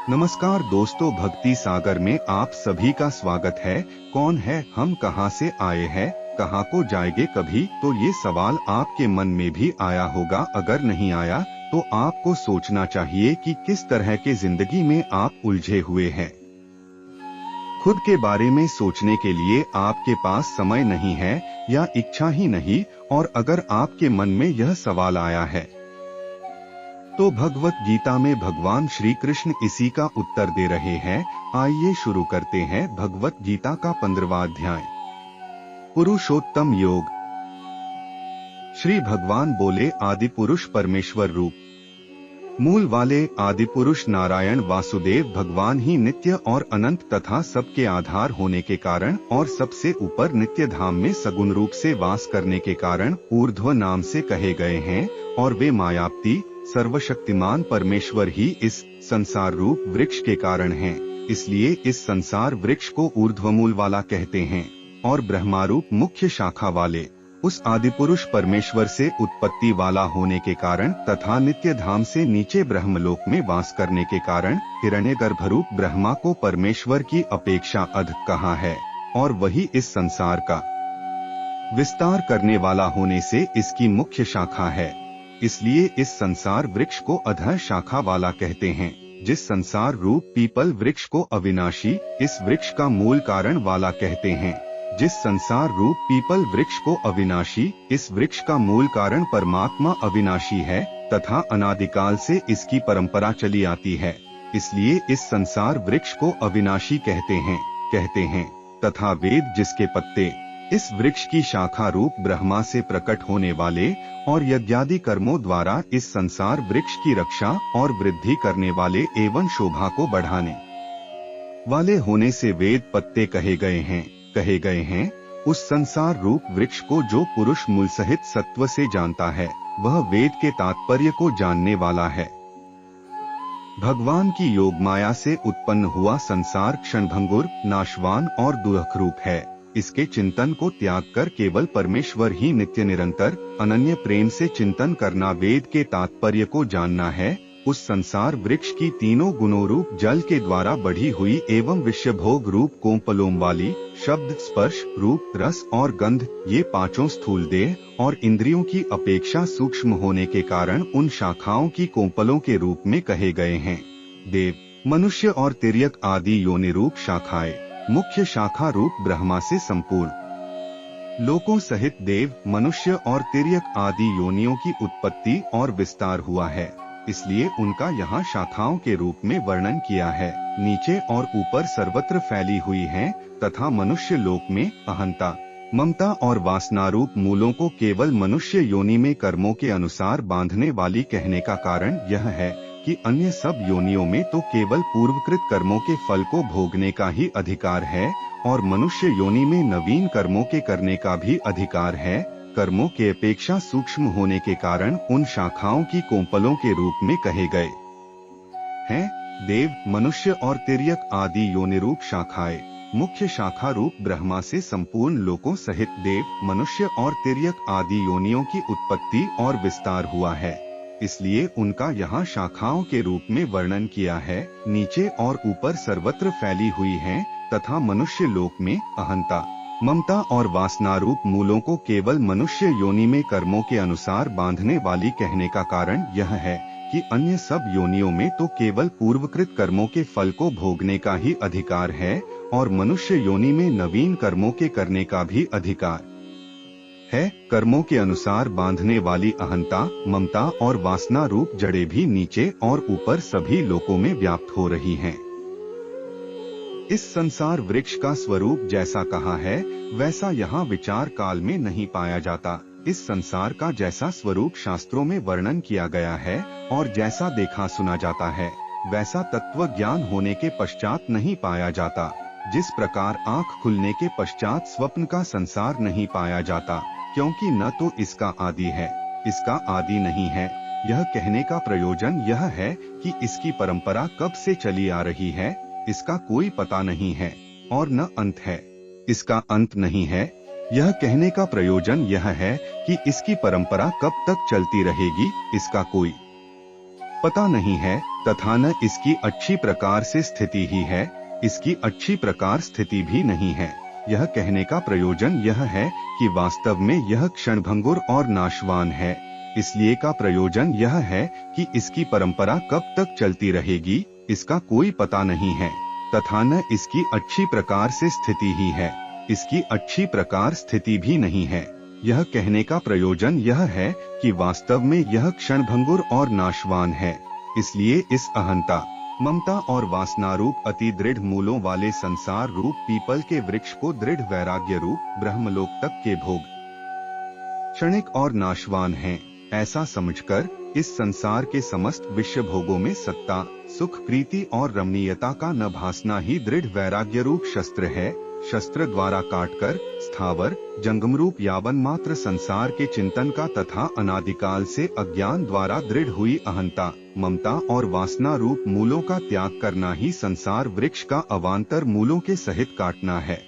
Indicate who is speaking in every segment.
Speaker 1: नमस्कार दोस्तों, भक्ति सागर में आप सभी का स्वागत है। कौन है हम, कहां से आए हैं, कहां को जाएंगे कभी? तो ये सवाल आपके मन में भी आया होगा। अगर नहीं आया तो आपको सोचना चाहिए कि किस तरह के जिंदगी में आप उलझे हुए हैं। खुद के बारे में सोचने के लिए आपके पास समय नहीं है या इच्छा ही नहीं। और अगर आपके मन में यह सवाल आया है तो भगवत गीता में भगवान श्री कृष्ण इसी का उत्तर दे रहे हैं। आइए शुरू करते हैं भगवत गीता का 15वां अध्याय, पुरुषोत्तम योग। श्री भगवान बोले, आदि पुरुष परमेश्वर रूप मूल वाले आदि पुरुष नारायण वासुदेव भगवान ही नित्य और अनंत तथा सबके आधार होने के कारण और सबसे ऊपर नित्य धाम में सगुण रूप से वास करने के कारण ऊर्ध्व नाम से कहे गए हैं। और वे मायापति सर्वशक्तिमान परमेश्वर ही इस संसार रूप वृक्ष के कारण हैं। इसलिए इस संसार वृक्ष को ऊर्ध्वमूल वाला कहते हैं। और ब्रह्मारूप मुख्य शाखा वाले उस आदि पुरुष परमेश्वर से उत्पत्ति वाला होने के कारण तथा नित्य धाम से नीचे ब्रह्मलोक में वास करने के कारण हिरण्यगर्भरूप ब्रह्मा को परमेश्वर की अपेक्षा अधिक कहा है। और वही इस संसार का विस्तार करने वाला होने से इसकी मुख्य शाखा है। इसलिए इस संसार वृक्ष को अधः शाखा वाला कहते हैं। जिस संसार रूप पीपल वृक्ष को अविनाशी इस वृक्ष का मूल कारण वाला कहते हैं। जिस संसार रूप पीपल वृक्ष को अविनाशी इस वृक्ष का मूल कारण परमात्मा अविनाशी है तथा अनादिकाल से इसकी परंपरा चली आती है। इसलिए इस संसार वृक्ष को अविनाशी कहते हैं। तथा वेद जिसके पत्ते इस वृक्ष की शाखा रूप ब्रह्मा से प्रकट होने वाले और यज्ञादि कर्मों द्वारा इस संसार वृक्ष की रक्षा और वृद्धि करने वाले एवं शोभा को बढ़ाने वाले होने से वेद पत्ते कहे गए हैं। उस संसार रूप वृक्ष को जो पुरुष मूल सहित सत्व से जानता है वह वेद के तात्पर्य को जानने वाला है। भगवान की योग माया से उत्पन्न हुआ संसार क्षणभंगुर, नाशवान और दुःख रूप है। इसके चिंतन को त्याग कर केवल परमेश्वर ही नित्य निरंतर अनन्य प्रेम से चिंतन करना वेद के तात्पर्य को जानना है। उस संसार वृक्ष की तीनों गुणों रूप जल के द्वारा बढ़ी हुई एवं विषयभोग रूप कोंपलों वाली शब्द, स्पर्श, रूप, रस और गंध ये पांचों स्थूल देह और इंद्रियों की अपेक्षा सूक्ष्म होने के कारण उन शाखाओं की कोंपलों के रूप में कहे गए हैं। देव, मनुष्य और तिर्यक आदि योनि रूप शाखाएं मुख्य शाखा रूप ब्रह्मा से संपूर्ण लोकों सहित देव, मनुष्य और तिर्यक आदि योनियों की उत्पत्ति और विस्तार हुआ है। इसलिए उनका यहाँ शाखाओं के रूप में वर्णन किया है। नीचे और ऊपर सर्वत्र फैली हुई हैं तथा मनुष्य लोक में अहंता, ममता और वासनारूप मूलों को केवल मनुष्य योनि में कर्मों के अनुसार बांधने वाली कहने का कारण यह है कि अन्य सब योनियों में तो केवल पूर्वकृत कर्मों के फल को भोगने का ही अधिकार है और मनुष्य योनि में नवीन कर्मों के करने का भी अधिकार है। कर्मों के अपेक्षा सूक्ष्म होने के कारण उन शाखाओं की कोंपलों के रूप में कहे गए हैं। देव, मनुष्य और तिर्यक आदि योनि रूप शाखाएं मुख्य शाखा रूप ब्रह्मा से संपूर्ण लोकों सहित देव, मनुष्य और तिर्यक आदि योनियों की उत्पत्ति और विस्तार हुआ है। इसलिए उनका यहाँ शाखाओं के रूप में वर्णन किया है। नीचे और ऊपर सर्वत्र फैली हुई हैं तथा मनुष्य लोक में अहंता, ममता और वासनारूप मूलों को केवल मनुष्य योनि में कर्मों के अनुसार बांधने वाली कहने का कारण यह है कि अन्य सब योनियों में तो केवल पूर्वकृत कर्मों के फल को भोगने का ही अधिकार है और मनुष्य योनि में नवीन कर्मों के करने का भी अधिकार है। कर्मों के अनुसार बांधने वाली अहंता, ममता और वासना रूप जड़ें भी नीचे और ऊपर सभी लोकों में व्याप्त हो रही हैं। इस संसार वृक्ष का स्वरूप जैसा कहा है वैसा यहाँ विचार काल में नहीं पाया जाता। इस संसार का जैसा स्वरूप शास्त्रों में वर्णन किया गया है और जैसा देखा सुना जाता है वैसा तत्व ज्ञान होने के पश्चात नहीं पाया जाता। जिस प्रकार आँख खुलने के पश्चात स्वप्न का संसार नहीं पाया जाता, क्योंकि न तो इसका आदि है, इसका आदि नहीं है। यह कहने का प्रयोजन यह है कि इसकी परंपरा कब से चली आ रही है इसका कोई पता नहीं है और न अंत है, इसका अंत नहीं है। यह कहने का प्रयोजन यह है कि इसकी परंपरा कब तक चलती रहेगी इसका कोई पता नहीं है। तथा न इसकी अच्छी प्रकार से स्थिति ही है, इसकी अच्छी प्रकार स्थिति भी नहीं है। यह कहने का प्रयोजन यह है कि वास्तव में यह क्षणभंगुर और नाशवान है। इसलिए का प्रयोजन यह है कि इसकी परंपरा कब तक चलती रहेगी इसका कोई पता नहीं है, तथा न इसकी अच्छी प्रकार से स्थिति ही है, इसकी अच्छी प्रकार स्थिति भी नहीं है। यह कहने का प्रयोजन यह है कि वास्तव में यह क्षणभंगुर और नाशवान है। इसलिए इस अहंता, ममता और वासना रूप अति दृढ़ मूलों वाले संसार रूप पीपल के वृक्ष को दृढ़ वैराग्य रूप ब्रह्मलोक तक के भोग क्षणिक और नाशवान हैं, ऐसा समझकर इस संसार के समस्त विश्व भोगों में सत्ता, सुख, प्रीति और रमणीयता का न भासना ही दृढ़ वैराग्य रूप शस्त्र है। शस्त्र द्वारा काटकर स्थावर जंगम रूप यावन मात्र संसार के चिंतन का तथा अनादिकाल से अज्ञान द्वारा दृढ़ हुई अहंता, ममता और वासना रूप मूलों का त्याग करना ही संसार वृक्ष का अवांतर मूलों के सहित काटना है।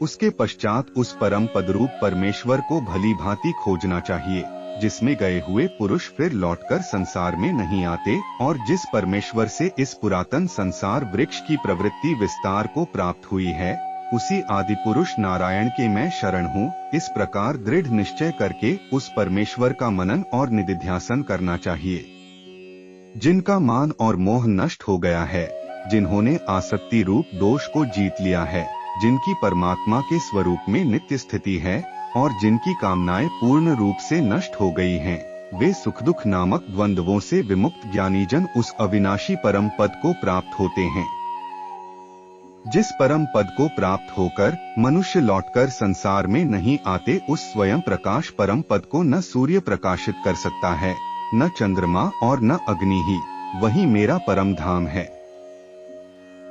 Speaker 1: उसके पश्चात उस परम पद रूप परमेश्वर को भली भांति खोजना चाहिए, जिसमें गए हुए पुरुष फिर लौटकर संसार में नहीं आते और जिस परमेश्वर से इस पुरातन संसार वृक्ष की प्रवृत्ति विस्तार को प्राप्त हुई है, उसी आदि पुरुष नारायण के मैं शरण हूँ। इस प्रकार दृढ़ निश्चय करके उस परमेश्वर का मनन और निधिध्यासन करना चाहिए। जिनका मान और मोह नष्ट हो गया है, जिन्होंने आसक्ति रूप दोष को जीत लिया है, जिनकी परमात्मा के स्वरूप में नित्य स्थिति है और जिनकी कामनाएं पूर्ण रूप से नष्ट हो गई हैं, वे सुख दुख नामक द्वंद्वों से विमुक्त ज्ञानीजन उस अविनाशी परम पद को प्राप्त होते हैं। जिस परम पद को प्राप्त होकर मनुष्य लौटकर संसार में नहीं आते, उस स्वयं प्रकाश परम पद को न सूर्य प्रकाशित कर सकता है, न चंद्रमा और न अग्नि ही, वही मेरा परम धाम है।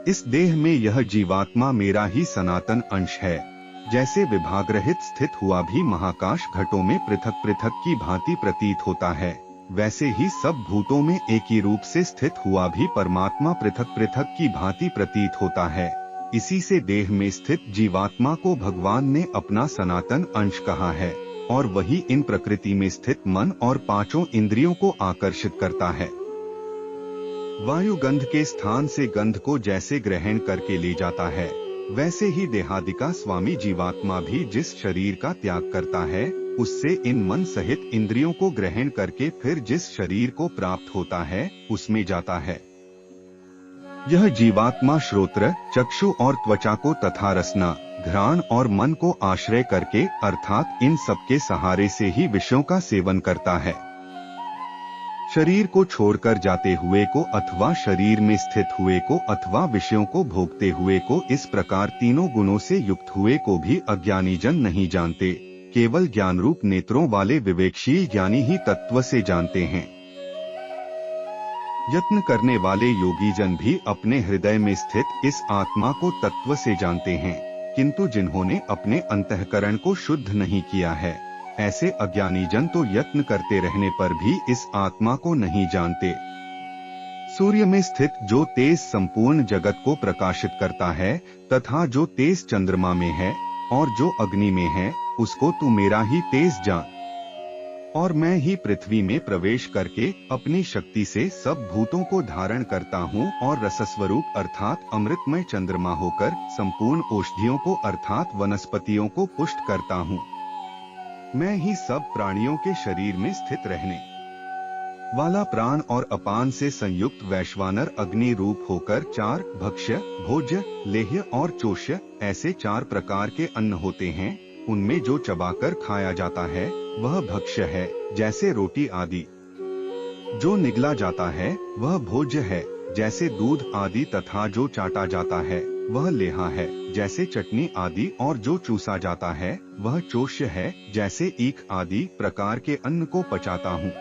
Speaker 1: इस देह में यह जीवात्मा मेरा ही सनातन अंश है। जैसे विभाग रहित स्थित हुआ भी महाकाश घटों में पृथक पृथक की भांति प्रतीत होता है, वैसे ही सब भूतों में एक ही रूप से स्थित हुआ भी परमात्मा पृथक पृथक की भांति प्रतीत होता है। इसी से देह में स्थित जीवात्मा को भगवान ने अपना सनातन अंश कहा है और वही इन प्रकृति में स्थित मन और पांचों इंद्रियों को आकर्षित करता है। वायु गंध के स्थान से गंध को जैसे ग्रहण करके ले जाता है, वैसे ही देहादिका स्वामी जीवात्मा भी जिस शरीर का त्याग करता है, उससे इन मन सहित इंद्रियों को ग्रहण करके फिर जिस शरीर को प्राप्त होता है, उसमें जाता है। यह जीवात्मा श्रोत्र, चक्षु और त्वचा को तथा रसना, घ्राण और मन को आश्रय करके अर्थात इन सबके सहारे से ही विषयों का सेवन करता है। शरीर को छोड़कर जाते हुए को अथवा शरीर में स्थित हुए को अथवा विषयों को भोगते हुए को, इस प्रकार तीनों गुणों से युक्त हुए को भी अज्ञानी जन नहीं जानते। केवल ज्ञान रूप नेत्रों वाले विवेकशील ज्ञानी ही तत्व से जानते हैं। यत्न करने वाले योगी जन भी अपने हृदय में स्थित इस आत्मा को तत्व से जानते हैं, किंतु जिन्होंने अपने अंतःकरण को शुद्ध नहीं किया है, ऐसे अज्ञानी जन तो यत्न करते रहने पर भी इस आत्मा को नहीं जानते। सूर्य में स्थित जो तेज संपूर्ण जगत को प्रकाशित करता है तथा जो तेज चंद्रमा में है और जो अग्नि में है, उसको तू मेरा ही तेज जान। और मैं ही पृथ्वी में प्रवेश करके अपनी शक्ति से सब भूतों को धारण करता हूँ और रसस्वरूप अर्थात अमृतमय चंद्रमा होकर संपूर्ण औषधियों को अर्थात वनस्पतियों को पुष्ट करता हूँ। मैं ही सब प्राणियों के शरीर में स्थित रहने वाला प्राण और अपान से संयुक्त वैश्वानर अग्नि रूप होकर चार भक्ष्य, भोज्य, लेह्य और चोष्य ऐसे चार प्रकार के अन्न होते हैं। उनमें जो चबाकर खाया जाता है वह भक्ष्य है, जैसे रोटी आदि। जो निगला जाता है वह भोज्य है, जैसे दूध आदि, तथा जो चाटा जाता है वह लेहा है, जैसे चटनी आदि, और जो चूसा जाता है वह चोष्य है, जैसे ईख आदि प्रकार के अन्न को पचाता हूँ।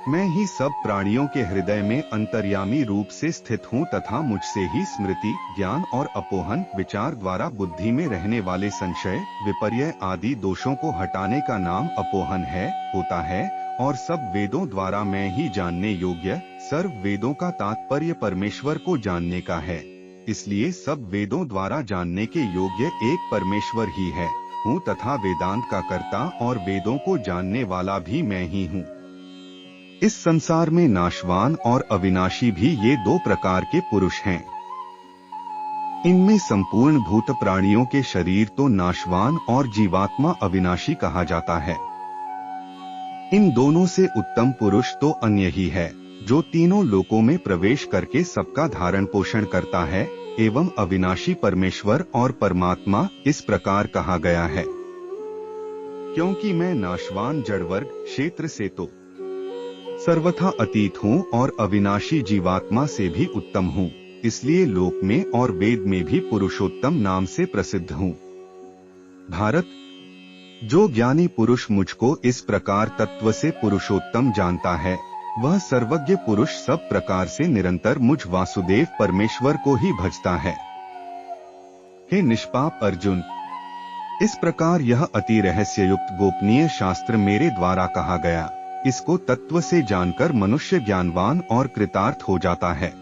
Speaker 1: मैं ही सब प्राणियों के हृदय में अंतर्यामी रूप से स्थित हूँ तथा मुझसे ही स्मृति, ज्ञान और अपोहन विचार द्वारा बुद्धि में रहने वाले संशय, विपर्य आदि दोषों को हटाने का नाम अपोहन होता है। और सब वेदों द्वारा मैं ही जानने योग्य, सर्व वेदों का तात्पर्य परमेश्वर को जानने का है। इसलिए सब वेदों द्वारा जानने के योग्य एक परमेश्वर ही है हूँ तथा वेदांत का कर्ता और वेदों को जानने वाला भी मैं ही हूँ। इस संसार में नाशवान और अविनाशी भी ये दो प्रकार के पुरुष हैं। इनमें संपूर्ण भूत प्राणियों के शरीर तो नाशवान और जीवात्मा अविनाशी कहा जाता है। इन दोनों से उत्तम पुरुष तो अन्य ही है, जो तीनों लोकों में प्रवेश करके सबका धारण पोषण करता है, एवं अविनाशी परमेश्वर और परमात्मा इस प्रकार कहा गया है। क्योंकि मैं नाशवान जड़वर्ग क्षेत्र से तो सर्वथा अतीत हूँ और अविनाशी जीवात्मा से भी उत्तम हूँ, इसलिए लोक में और वेद में भी पुरुषोत्तम नाम से प्रसिद्ध हूँ। भारत, जो ज्ञानी पुरुष मुझको इस प्रकार तत्व से पुरुषोत्तम जानता है, वह सर्वज्ञ पुरुष सब प्रकार से निरंतर मुझ वासुदेव परमेश्वर को ही भजता है। हे निष्पाप अर्जुन, इस प्रकार यह अति रहस्ययुक्त गोपनीय शास्त्र मेरे द्वारा कहा गया। इसको तत्व से जानकर मनुष्य ज्ञानवान और कृतार्थ हो जाता है।